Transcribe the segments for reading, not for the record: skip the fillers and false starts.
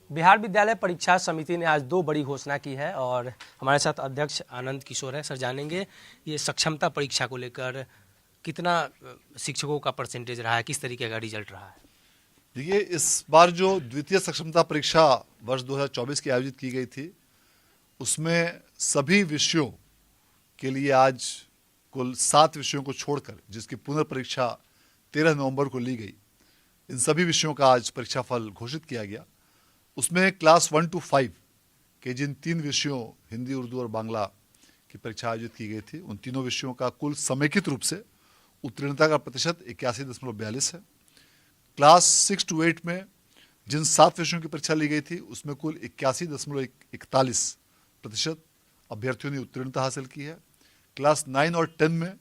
बिहार विद्यालय परीक्षा समिति ने आज दो बड़ी घोषणा की है और हमारे साथ अध्यक्ष आनंद किशोर है। सर, जानेंगे ये सक्षमता परीक्षा को लेकर कितना शिक्षकों का परसेंटेज रहा है, किस तरीके का रिजल्ट रहा है? देखिए, इस बार जो द्वितीय सक्षमता परीक्षा वर्ष 2024 की आयोजित की गई थी, उसमें सभी विषयों के लिए आज कुल 7 विषयों को छोड़कर, जिसकी पुनर्परीक्षा 13 नवंबर को ली गई, इन सभी विषयों का आज परीक्षा फल घोषित किया गया। उसमें क्लास 1 to 5 के जिन 3 विषयों हिंदी, उर्दू और बांग्ला की परीक्षा आयोजित की गई थी, उन तीनों विषयों का कुल समेकित रूप से उत्तीर्णता का प्रतिशत 81.42 है। क्लास 6 to 8 में जिन 7 विषयों की परीक्षा ली गई थी, उसमें कुल 81.41% अभ्यर्थियों ने उत्तीर्णता हासिल की है। क्लास 9 और 10 में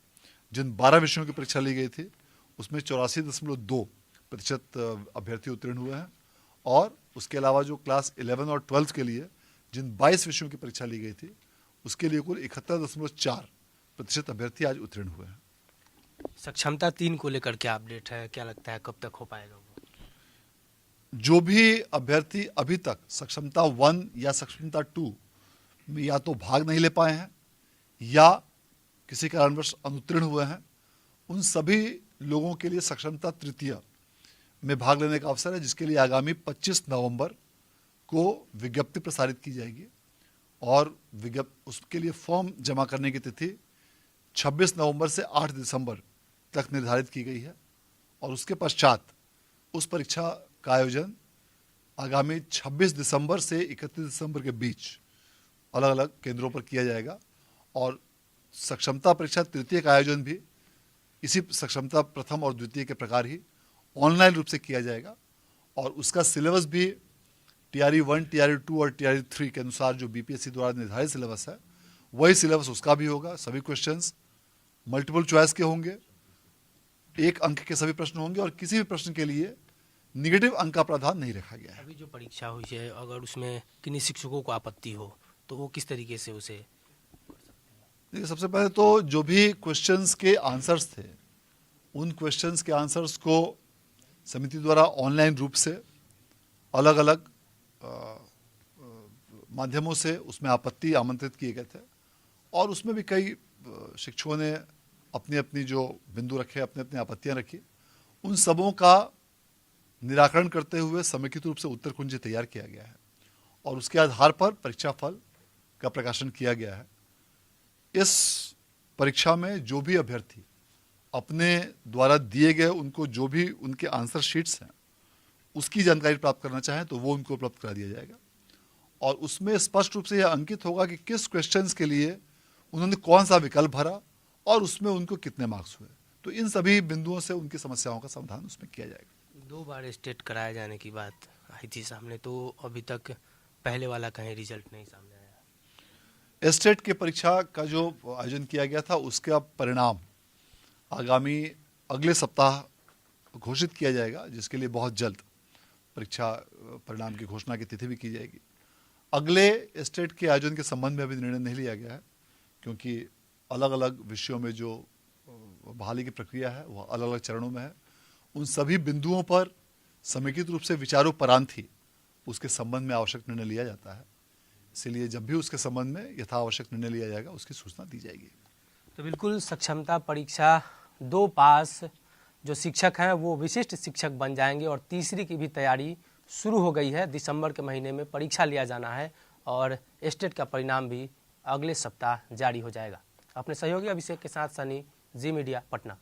जिन 12 विषयों की परीक्षा ली गई थी, उसमें 84.2% अभ्यर्थी उत्तीर्ण हुए हैं। और उसके अलावा जो क्लास 11 और 12 के लिए जिन 22 विषयों की परीक्षा ली गई थी, उसके लिए कुल 71.4% अभ्यर्थी आज उत्तीर्ण हुए हैं। सक्षमता 3 को लेकर क्या अपडेट है, क्या लगता है कब तक हो पाएगा वो? जो भी अभ्यर्थी अभी तक सक्षमता 1 या सक्षमता 2 में या तो भाग नहीं ले पाए हैं या किसी कारणवश अनुत्तीर्ण हुए हैं, उन सभी लोगों के लिए सक्षमता तृतीय में भाग लेने का अवसर है, जिसके लिए आगामी 25 नवंबर को विज्ञप्ति प्रसारित की जाएगी। और उसके लिए फॉर्म जमा करने की तिथि 26 नवंबर से 8 दिसंबर तक निर्धारित की गई है। और उसके पश्चात उस परीक्षा का आयोजन आगामी 26 दिसंबर से 31 दिसंबर के बीच अलग अलग केंद्रों पर किया जाएगा। और सक्षमता परीक्षा तृतीय का आयोजन भी इसी सक्षमता प्रथम और द्वितीय के प्रकार ही ऑनलाइन रूप से किया जाएगा। और उसका सिलेबस भी TRE 1, TRE 2 और TRE 3 के अनुसार जो BPSC द्वारा निर्धारित सिलेबस है, वही सिलेबस उसका भी होगा। सभी क्वेश्चंस मल्टीपल चॉइस के होंगे, 1 अंक के सभी प्रश्न होंगे और किसी भी प्रश्न के लिए निगेटिव अंक का प्रावधान नहीं रखा गया है। अभी जो परीक्षा हुई है, अगर उसमें किन्हीं शिक्षकों को आपत्ति हो तो वो किस तरीके से उसे? देखिए, सबसे पहले तो जो भी क्वेश्चंस के आंसर्स थे, उन क्वेश्चंस के आंसर्स को समिति द्वारा ऑनलाइन रूप से अलग अलग माध्यमों से उसमें आपत्ति आमंत्रित किए गए थे। और उसमें भी कई शिक्षकों ने अपनी अपनी जो बिंदु रखे, अपनी अपनी आपत्तियां रखी। उन सबों का निराकरण करते हुए समेकित रूप से उत्तर कुंजी तैयार किया गया है और उसके आधार पर परीक्षा फल का प्रकाशन किया गया है। इस परीक्षा में जो भी अभ्यर्थी अपने द्वारा दिए गए उनको जो भी उनके आंसर शीट्स हैं, उसकी जानकारी प्राप्त करना चाहें तो वो उनको उपलब्ध करा दिया जाएगा। और उसमें स्पष्ट रूप से यह अंकित होगा कि किस क्वेश्चंस के लिए उन्होंने कौन सा विकल्प भरा और उसमें उनको कितने मार्क्स हुए। तो इन सभी बिंदुओं से उनकी समस्याओं का समाधान उसमें किया जाएगा। 2 बार स्टेट कराए जाने की बात आई थी सामने, तो अभी तक पहले वाला कहीं रिजल्ट नहीं सामने आया। स्टेट की परीक्षा का जो आयोजन किया गया था, उसका परिणाम आगामी अगले सप्ताह घोषित किया जाएगा, जिसके लिए बहुत जल्द परीक्षा परिणाम की घोषणा की तिथि भी की जाएगी। अगले स्टेट के आयोजन के संबंध में अभी निर्णय नहीं लिया गया है, क्योंकि अलग अलग विषयों में जो बहाली की प्रक्रिया है वह अलग अलग चरणों में है। उन सभी बिंदुओं पर समेकित रूप से विचारोपरांत ही उसके संबंध में आवश्यक निर्णय लिया जाता है। इसलिए जब भी उसके संबंध में यथावश्यक निर्णय लिया जाएगा, उसकी सूचना दी जाएगी। तो बिल्कुल सक्षमता परीक्षा 2 पास जो शिक्षक हैं वो विशिष्ट शिक्षक बन जाएंगे और तीसरी की भी तैयारी शुरू हो गई है। दिसंबर के महीने में परीक्षा लिया जाना है और स्टेट का परिणाम भी अगले सप्ताह जारी हो जाएगा। अपने सहयोगी अभिषेक के साथ सनी, जी मीडिया, पटना।